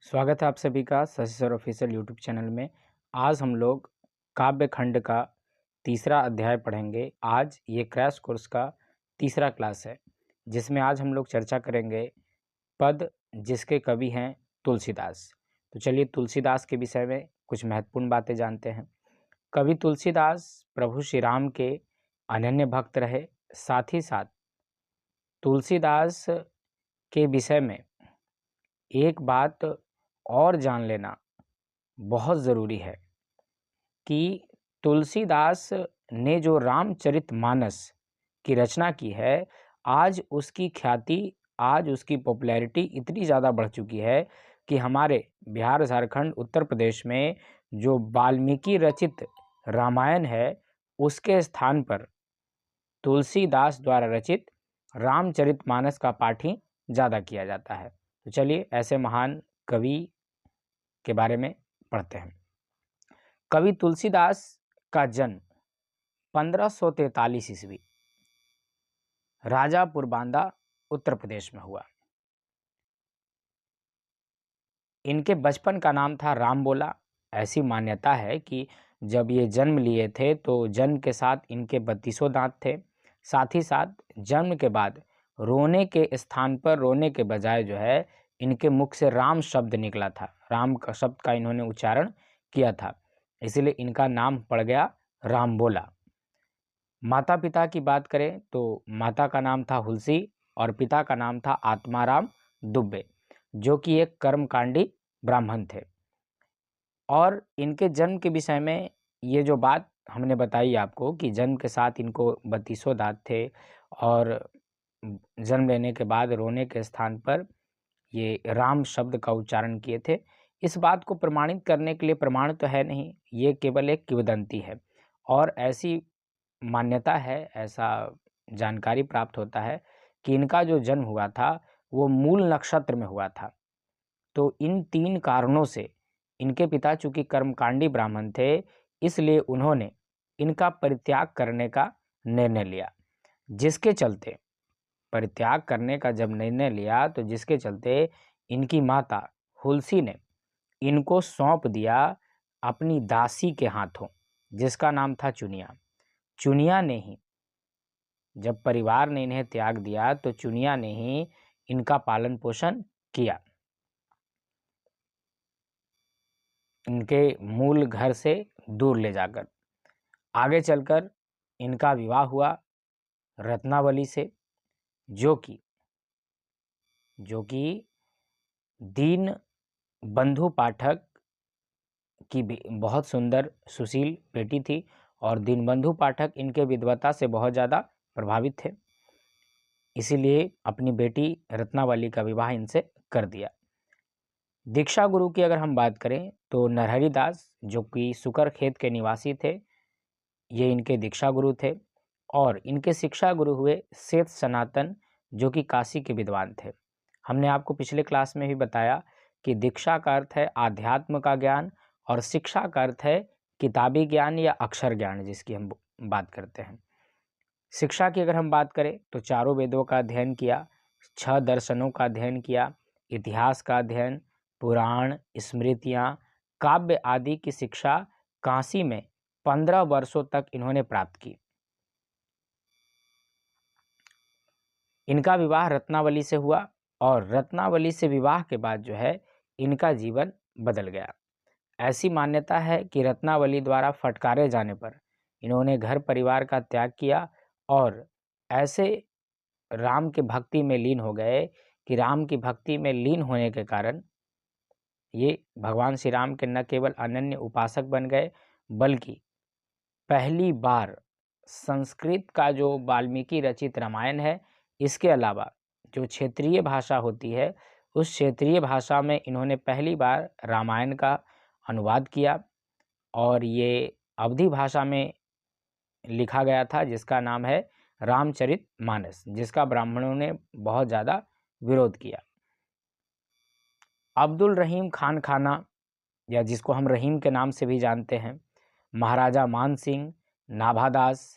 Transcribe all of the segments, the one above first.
स्वागत है आप सभी का Shashi sir official YouTube channel में। आज हम लोग काव्य खंड का तीसरा अध्याय पढ़ेंगे। आज ये क्रैश कोर्स का तीसरा क्लास है, जिसमें आज हम लोग चर्चा करेंगे पद जिसके कवि हैं तुलसीदास। तो चलिए तुलसीदास के विषय में कुछ महत्वपूर्ण बातें जानते हैं। कवि तुलसीदास प्रभु श्री राम के अनन्य भक्त रहे। साथ ही साथ तुलसीदास के विषय में एक बात और जान लेना बहुत ज़रूरी है कि तुलसीदास ने जो रामचरितमानस की रचना की है, आज उसकी ख्याति, आज उसकी पॉपुलैरिटी इतनी ज़्यादा बढ़ चुकी है कि हमारे बिहार, झारखंड, उत्तर प्रदेश में जो वाल्मीकि रचित रामायण है, उसके स्थान पर तुलसीदास द्वारा रचित रामचरितमानस का पाठ ही ज़्यादा किया जाता है। तो चलिए ऐसे महान कवि के बारे में पढ़ते हैं। कवि तुलसीदास का जन्म 1543 ईस्वी राजापुर बांदा, उत्तर प्रदेश में हुआ। इनके बचपन का नाम था रामबोला। ऐसी मान्यता है कि जब ये जन्म लिए थे तो जन्म के साथ इनके 32 दांत थे। साथ ही साथ जन्म के बाद रोने के स्थान पर, रोने के बजाय जो है, इनके मुख से राम शब्द निकला था। राम का शब्द का इन्होंने उच्चारण किया था, इसलिए इनका नाम पड़ गया रामबोला। माता पिता की बात करें तो माता का नाम था हुलसी और पिता का नाम था आत्माराम दुबे, जो कि एक कर्मकांडी ब्राह्मण थे। और इनके जन्म के विषय में ये जो बात हमने बताई आपको कि जन्म के साथ इनको 32 दांत थे और जन्म लेने के बाद रोने के स्थान पर ये राम शब्द का उच्चारण किए थे। इस बात को प्रमाणित करने के लिए प्रमाण तो है नहीं, ये केवल एक किंवदंती है और ऐसी मान्यता है, ऐसा जानकारी प्राप्त होता है कि इनका जो जन्म हुआ था वो मूल नक्षत्र में हुआ था। तो इन 3 कारणों से इनके पिता चूँकि कर्मकांडी ब्राह्मण थे, इसलिए उन्होंने इनका परित्याग करने का निर्णय लिया। जिसके चलते परित्याग करने का जब निर्णय लिया तो जिसके चलते इनकी माता हुलसी ने इनको सौंप दिया अपनी दासी के हाथों, जिसका नाम था चुनिया। चुनिया ने ही, जब परिवार ने इन्हें त्याग दिया तो चुनिया ने ही इनका पालन पोषण किया। इनके मूल घर से दूर ले जाकर आगे चलकर इनका विवाह हुआ रत्नावली से, जो कि दीन बंधु पाठक की बहुत सुंदर सुशील बेटी थी और दीनबंधु पाठक इनके विद्वता से बहुत ज़्यादा प्रभावित थे, इसीलिए अपनी बेटी रत्नावली का विवाह इनसे कर दिया। दीक्षा गुरु की अगर हम बात करें तो नरहरि दास, जो कि सुकर खेत के निवासी थे, ये इनके दीक्षा गुरु थे। और इनके शिक्षा गुरु हुए सेठ सनातन, जो कि काशी के विद्वान थे। हमने आपको पिछले क्लास में भी बताया कि दीक्षा का अर्थ है आध्यात्म का ज्ञान और शिक्षा का अर्थ है किताबी ज्ञान या अक्षर ज्ञान, जिसकी हम बात करते हैं। शिक्षा की अगर हम बात करें तो 4 वेदों का अध्ययन किया, 6 दर्शनों का अध्ययन किया, इतिहास का अध्ययन, पुराण, स्मृतियाँ, काव्य आदि की शिक्षा काशी में 15 वर्षों तक इन्होंने प्राप्त की। इनका विवाह रत्नावली से हुआ और रत्नावली से विवाह के बाद जो है इनका जीवन बदल गया। ऐसी मान्यता है कि रत्नावली द्वारा फटकारे जाने पर इन्होंने घर परिवार का त्याग किया और ऐसे राम की भक्ति में लीन हो गए कि राम की भक्ति में लीन होने के कारण ये भगवान श्री राम के न केवल अनन्य उपासक बन गए, बल्कि पहली बार संस्कृत का जो वाल्मीकि रचित रामायण है, इसके अलावा जो क्षेत्रीय भाषा होती है, उस क्षेत्रीय भाषा में इन्होंने पहली बार रामायण का अनुवाद किया और ये अवधी भाषा में लिखा गया था, जिसका नाम है रामचरितमानस, जिसका ब्राह्मणों ने बहुत ज़्यादा विरोध किया। अब्दुल रहीम खान खाना, या जिसको हम रहीम के नाम से भी जानते हैं, महाराजा मान सिंह, नाभादास,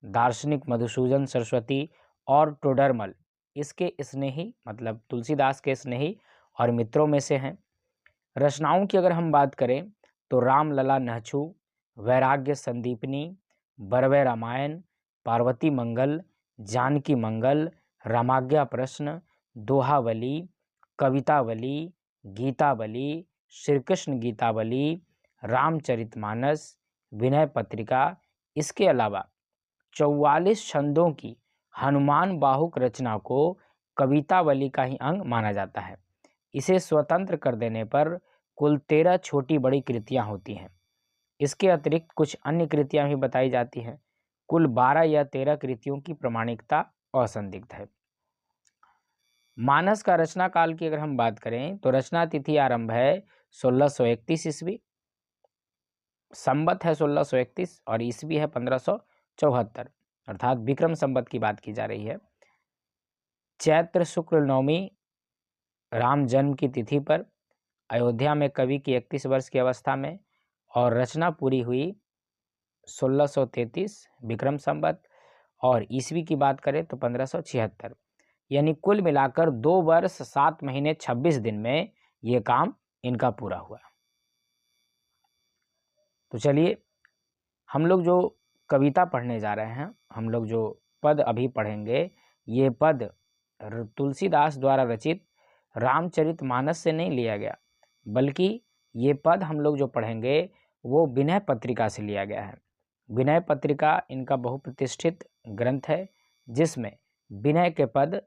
दार्शनिक मधुसूदन सरस्वती और टोडरमल इसके स्नेही, मतलब तुलसीदास के स्नेही और मित्रों में से हैं। रचनाओं की अगर हम बात करें तो रामलला नहछू, वैराग्य संदीपनी, बरवे रामायण, पार्वती मंगल, जानकी मंगल, रामाज्ञा प्रश्न, दोहावली, कवितावली, गीतावली, श्री कृष्ण गीतावली, रामचरितमानस, विनय पत्रिका। इसके अलावा 44 छंदों की हनुमान बाहुक रचना को कवितावली का ही अंग माना जाता है। इसे स्वतंत्र कर देने पर कुल 13 छोटी बड़ी कृतियां होती हैं। इसके अतिरिक्त कुछ अन्य कृतियां भी बताई जाती हैं। कुल 12 या 13 कृतियों की प्रामाणिकता असंदिग्ध है। मानस का रचना काल की अगर हम बात करें तो रचना तिथि आरंभ है 1631 ईस्वी, संवत है 1631 और ईस्वी है 1574, अर्थात विक्रम संवत की बात की जा रही है। चैत्र शुक्ल नवमी राम जन्म की तिथि पर अयोध्या में कवि की 31 वर्ष की अवस्था में, और रचना पूरी हुई 1633 विक्रम संवत, और ईस्वी की बात करें तो 1576। यानी कुल मिलाकर 2 वर्ष 7 महीने 26 दिन में ये काम इनका पूरा हुआ। तो चलिए हम लोग जो कविता पढ़ने जा रहे हैं, हम लोग जो पद अभी पढ़ेंगे, ये पद तुलसीदास द्वारा रचित रामचरितमानस से नहीं लिया गया, बल्कि ये पद हम लोग जो पढ़ेंगे वो विनय पत्रिका से लिया गया है। विनय पत्रिका इनका बहुप्रतिष्ठित ग्रंथ है, जिसमें विनय के पद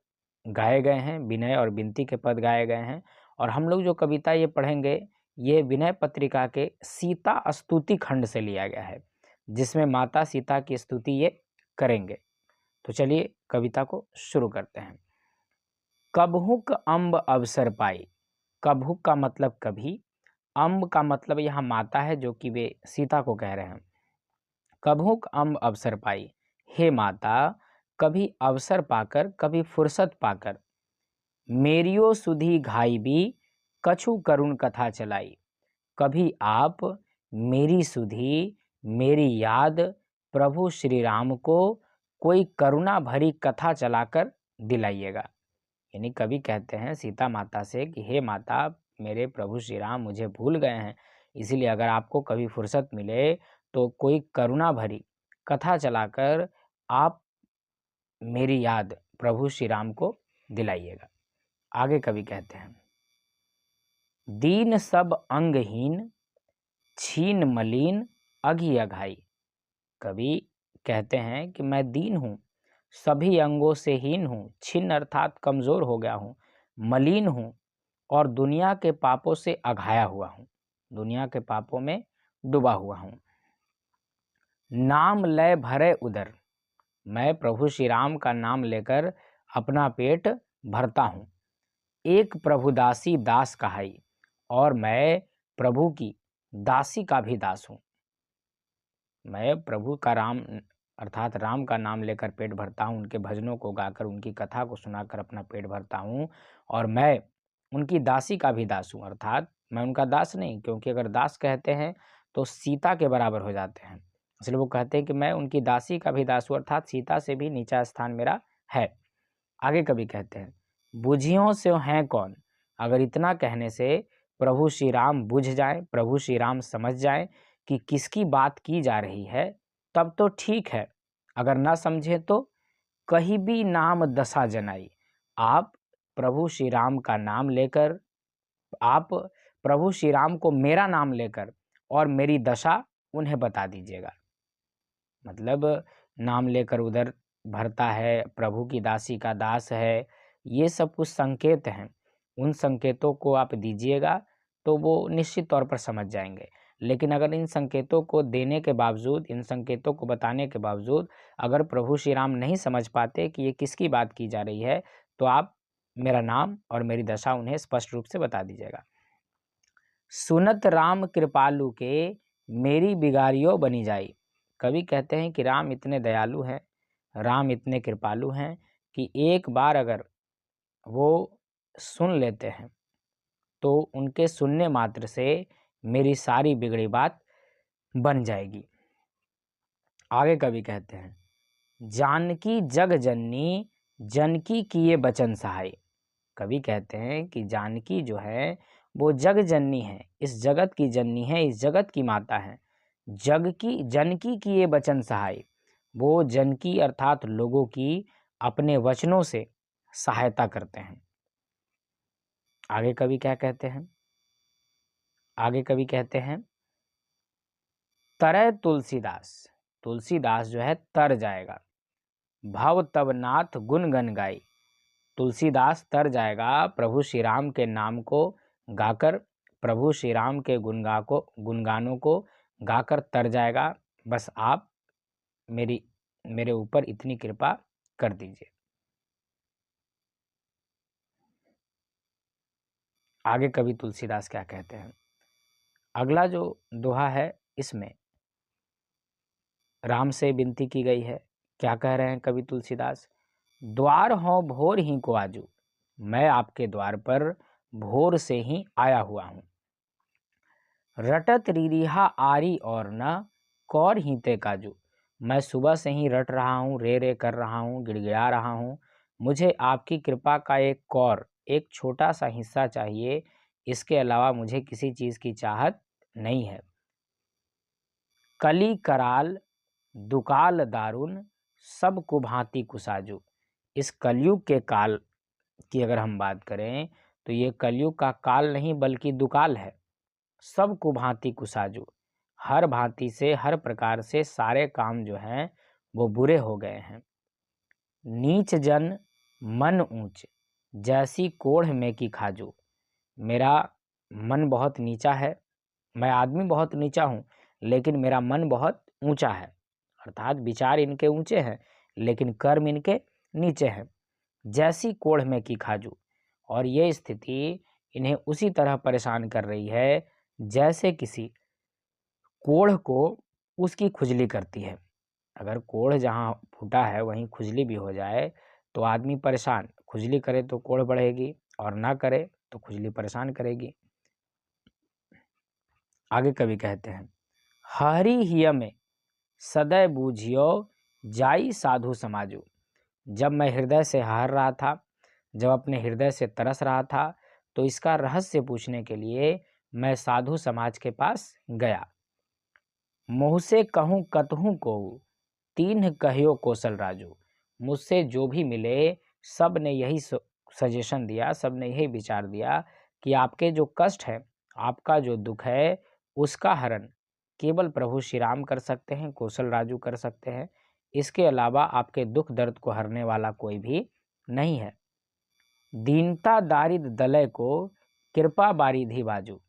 गाए गए हैं, विनय और विनती के पद गाए गए हैं। और हम लोग जो कविता ये पढ़ेंगे ये विनय पत्रिका के सीता स्तुति खंड से लिया गया है, जिसमें माता सीता की स्तुति ये करेंगे। तो चलिए कविता को शुरू करते हैं। कबहुक अम्ब अवसर पाई। कबहुक का मतलब कभी, अम्ब का मतलब यहाँ माता है, जो कि वे सीता को कह रहे हैं। कबहुक अम्ब अवसर पाई, हे माता कभी अवसर पाकर, कभी फुर्सत पाकर, मेरियो सुधी घाई भी कछु करुण कथा चलाई। कभी आप मेरी सुधी, मेरी याद प्रभु श्री राम को कोई करुणा भरी कथा चलाकर दिलाइएगा। यानी कवि कहते हैं सीता माता से कि हे माता, मेरे प्रभु श्री राम मुझे भूल गए हैं, इसीलिए अगर आपको कभी फुर्सत मिले तो कोई करुणा भरी कथा चलाकर आप मेरी याद प्रभु श्री राम को दिलाइएगा। आगे कवि कहते हैं, दीन सब अंगहीन, छीन मलिन अघि अघाई। कवि कहते हैं कि मैं दीन हूँ, सभी अंगों से हीन हूँ, छिन्न अर्थात कमज़ोर हो गया हूँ, मलिन हूँ और दुनिया के पापों से अघाया हुआ हूँ, दुनिया के पापों में डूबा हुआ हूँ। नाम लय भरे उदर, मैं प्रभु श्री राम का नाम लेकर अपना पेट भरता हूँ। एक प्रभु दासी दास कहाई, और मैं प्रभु की दासी का भी दास हूँ। मैं प्रभु का राम अर्थात राम का नाम लेकर पेट भरता हूँ, उनके भजनों को गाकर, उनकी कथा को सुनाकर अपना पेट भरता हूँ, और मैं उनकी दासी का भी दास हूँ। अर्थात मैं उनका दास नहीं, क्योंकि अगर दास कहते हैं तो सीता के बराबर हो जाते हैं, इसलिए वो कहते हैं कि मैं उनकी दासी का भी दास हूँ, अर्थात सीता से भी नीचा स्थान मेरा है। आगे कभी कहते हैं, बुझियों से हैं कौन। अगर इतना कहने से प्रभु श्री राम बुझ जाए, प्रभु श्री राम समझ जाए कि किसकी बात की जा रही है, तब तो ठीक है। अगर ना समझे तो कहीं भी नाम दशा जनाई। आप प्रभु श्री राम का नाम लेकर, आप प्रभु श्री राम को मेरा नाम लेकर और मेरी दशा उन्हें बता दीजिएगा। मतलब नाम लेकर उधर भरता है, प्रभु की दासी का दास है, ये सब कुछ संकेत हैं। उन संकेतों को आप दीजिएगा तो वो निश्चित तौर पर समझ जाएंगे। लेकिन अगर इन संकेतों को देने के बावजूद, इन संकेतों को बताने के बावजूद अगर प्रभु श्री राम नहीं समझ पाते कि ये किसकी बात की जा रही है, तो आप मेरा नाम और मेरी दशा उन्हें स्पष्ट रूप से बता दीजिएगा। सुनत राम कृपालु के, मेरी बिगाड़ियों बनी जाई। कवि कहते हैं कि राम इतने दयालु हैं, राम इतने कृपालु हैं कि एक बार अगर वो सुन लेते हैं तो उनके सुनने मात्र से मेरी सारी बिगड़ी बात बन जाएगी। आगे कवि कहते हैं, जानकी जग जननी, जानकी किए बचन सहाय। कवि कहते हैं कि जानकी जो है वो जग जननी है, इस जगत की जननी है, इस जगत की माता है। जग की जनकी की ये वचन सहाय, वो जनकी अर्थात लोगों की अपने वचनों से सहायता करते हैं। आगे कवि क्या कहते हैं? आगे कवि कहते हैं, तरह तुलसीदास, तुलसीदास जो है तर जाएगा। भव तब नाथ गुण गन गाई, तुलसीदास तर जाएगा प्रभु श्री राम के नाम को गाकर, प्रभु श्री राम के गुणगानों को गाकर तर जाएगा। बस आप मेरे ऊपर इतनी कृपा कर दीजिए। आगे कवि तुलसीदास क्या कहते हैं? अगला जो दोहा है इसमें राम से विनती की गई है। क्या कह रहे हैं कवि तुलसीदास? द्वार हो भोर ही को आजू, मैं आपके द्वार पर भोर से ही आया हुआ हूँ। रटत रिरिहा आरी और न कौर ही ते काजू, मैं सुबह से ही रट रहा हूँ, रे रे कर रहा हूँ, गिड़गिड़ा रहा हूँ। मुझे आपकी कृपा का एक कौर, एक छोटा सा हिस्सा चाहिए, इसके अलावा मुझे किसी चीज़ की चाहत नहीं है। कली कराल दुकाल दारुन सब कुभांति कुसाजू, इस कलयुग के काल की अगर हम बात करें तो ये कलयुग का काल नहीं बल्कि दुकाल है। सब कुभांति कुसाजू, हर भांति से, हर प्रकार से सारे काम जो हैं वो बुरे हो गए हैं। नीच जन मन ऊंच, जैसी कोढ़ में की खाजू, मेरा मन बहुत नीचा है, मैं आदमी बहुत नीचा हूँ, लेकिन मेरा मन बहुत ऊंचा है। अर्थात विचार इनके ऊंचे हैं लेकिन कर्म इनके नीचे हैं। जैसी कोढ़ में की खाजू, और ये स्थिति इन्हें उसी तरह परेशान कर रही है जैसे किसी कोढ़ को उसकी खुजली करती है। अगर कोढ़ जहाँ फूटा है वहीं खुजली भी हो जाए तो आदमी परेशान, खुजली करे तो कोढ़ बढ़ेगी और ना करे तो खुजली परेशान करेगी। आगे कवि कहते हैं, हरि हिय में सदै बूझियो जाई साधु समाजू, जब मैं हृदय से हार रहा था, जब अपने हृदय से तरस रहा था, तो इसका रहस्य पूछने के लिए मैं साधु समाज के पास गया। मुँह से कहूँ कतहूँ को तीन कहियो कौशल राजू, मुझसे जो भी मिले सब ने यही सजेशन दिया, सब ने यही विचार दिया कि आपके जो कष्ट है, आपका जो दुख है, उसका हरण केवल प्रभु श्री राम कर सकते हैं, कौशल राजू कर सकते हैं। इसके अलावा आपके दुख दर्द को हरने वाला कोई भी नहीं है। दीनता दारिद दलय को कृपा बारिधि बाजू,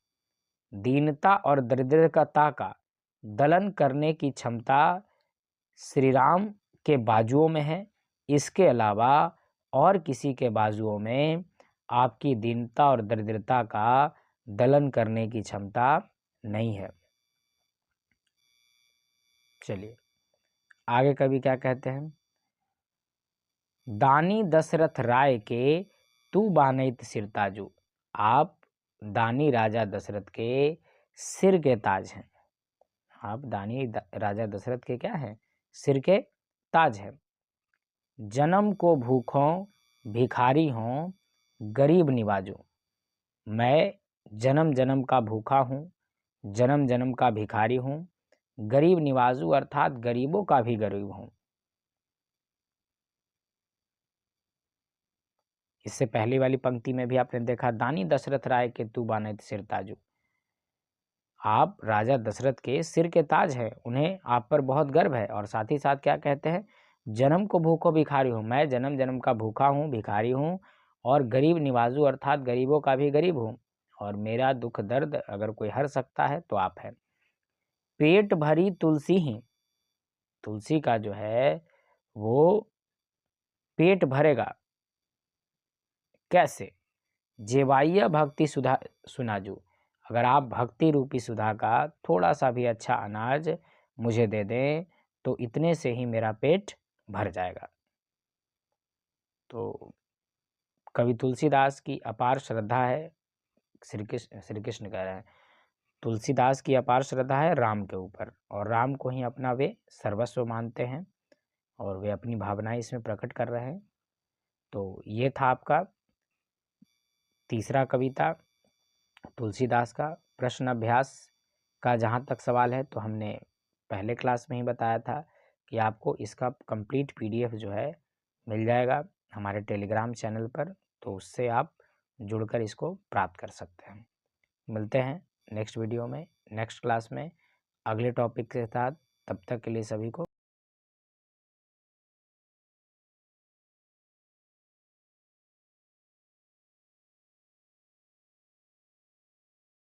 दीनता और दरिद्रता का दलन करने की क्षमता श्री राम के बाजुओं में है। इसके अलावा और किसी के बाजुओं में आपकी दीनता और दरिद्रता का दलन करने की क्षमता नहीं है। चलिए आगे कवि क्या कहते हैं, दानी दशरथ राय के तू बानैत सिर ताजू, आप दानी राजा दशरथ के सिर के ताज हैं। आप दानी राजा दशरथ के क्या हैं? सिर के ताज हैं। जन्म को भूखों भिखारी हों गरीब निवाजू, मैं जन्म जन्म का भूखा हूँ, जन्म जन्म का भिखारी हूँ, गरीब निवाजू अर्थात गरीबों का भी गरीब हूँ। इससे पहली वाली पंक्ति में भी आपने देखा, दानी दशरथ राय के तू बानैत सिर ताजू, आप राजा दशरथ के सिर के ताज हैं, उन्हें आप पर बहुत गर्व है। और साथ ही साथ क्या कहते हैं, जन्म को भूखो भिखारी हूँ, मैं जन्म जन्म का भूखा हूँ, भिखारी हूँ, और गरीब निवाजू अर्थात गरीबों का भी गरीब हूँ, और मेरा दुख दर्द अगर कोई हर सकता है तो आप हैं। पेट भरी तुलसी ही, तुलसी का जो है वो पेट भरेगा कैसे? जेवाइया भक्ति सुधा सुनाजू, अगर आप भक्ति रूपी सुधा का थोड़ा सा भी अच्छा अनाज मुझे दे दें तो इतने से ही मेरा पेट भर जाएगा। तो कवि तुलसीदास की अपार श्रद्धा है, श्री कृष्ण कह रहे हैं, तुलसीदास की अपार श्रद्धा है राम के ऊपर, और राम को ही अपना वे सर्वस्व मानते हैं और वे अपनी भावनाएं इसमें प्रकट कर रहे हैं। तो ये था आपका तीसरा कविता तुलसीदास का प्रश्न अभ्यास का जहाँ तक सवाल है तो हमने पहले क्लास में ही बताया था कि आपको इसका कंप्लीट पीडीएफ जो है मिल जाएगा हमारे टेलीग्राम चैनल पर, तो उससे आप जुड़कर इसको प्राप्त कर सकते हैं। मिलते हैं नेक्स्ट वीडियो में, नेक्स्ट क्लास में अगले टॉपिक के साथ। तब तक के लिए सभी को